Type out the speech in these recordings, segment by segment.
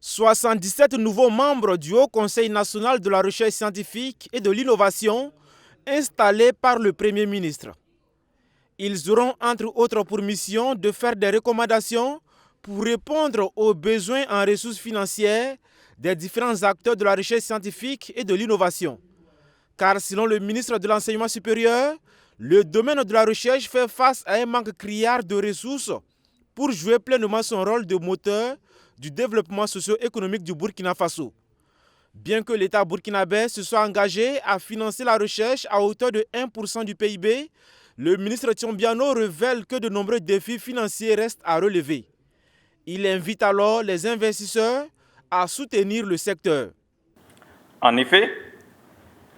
77 nouveaux membres du Haut Conseil national de la recherche scientifique et de l'innovation installés par le Premier ministre. Ils auront entre autres pour mission de faire des recommandations pour répondre aux besoins en ressources financières des différents acteurs de la recherche scientifique et de l'innovation. Car selon le ministre de l'Enseignement supérieur, le domaine de la recherche fait face à un manque criard de ressources pour jouer pleinement son rôle de moteur du développement socio-économique du Burkina Faso. Bien que l'État burkinabé se soit engagé à financer la recherche à hauteur de 1% du PIB, le ministre Tiombiano révèle que de nombreux défis financiers restent à relever. Il invite alors les investisseurs à soutenir le secteur. En effet,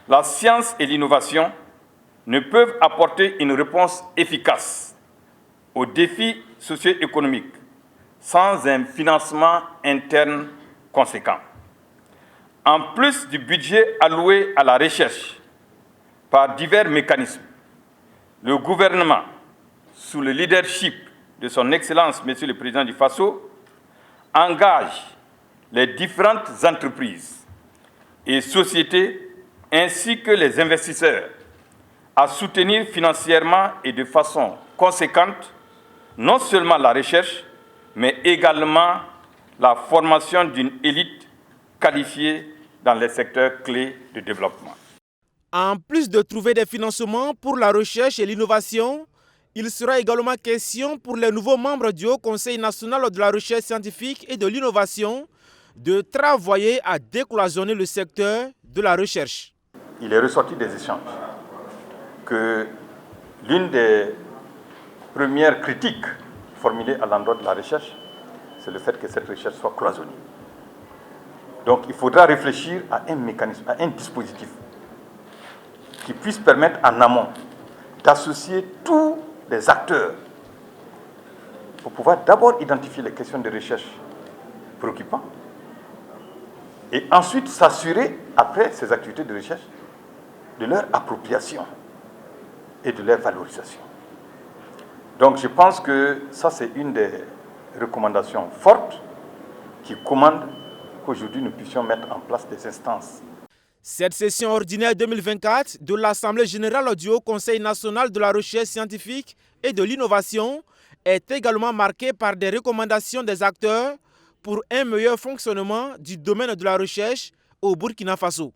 la science et l'innovation ne peuvent apporter une réponse efficace aux défis socio-économiques sans un financement interne conséquent. En plus du budget alloué à la recherche par divers mécanismes, le gouvernement, sous le leadership de son Excellence, Monsieur le Président du Faso, engage les différentes entreprises et sociétés ainsi que les investisseurs à soutenir financièrement et de façon conséquente non seulement la recherche, mais également la formation d'une élite qualifiée dans les secteurs clés de développement. En plus de trouver des financements pour la recherche et l'innovation, il sera également question pour les nouveaux membres du Haut Conseil national de la recherche scientifique et de l'innovation de travailler à décloisonner le secteur de la recherche. Il est ressorti des échanges que l'une des premières critiques formulées à l'endroit de la recherche, c'est le fait que cette recherche soit cloisonnée. Donc il faudra réfléchir à un mécanisme, à un dispositif qui puisse permettre en amont d'associer tous les acteurs pour pouvoir d'abord identifier les questions de recherche préoccupantes et ensuite s'assurer, après ces activités de recherche, de leur appropriation et de leur valorisation. Donc je pense que ça, c'est une des recommandations fortes qui commande qu'aujourd'hui nous puissions mettre en place des instances. Cette session ordinaire 2024 de l'Assemblée générale du Haut Conseil national de la recherche scientifique et de l'innovation est également marquée par des recommandations des acteurs pour un meilleur fonctionnement du domaine de la recherche au Burkina Faso.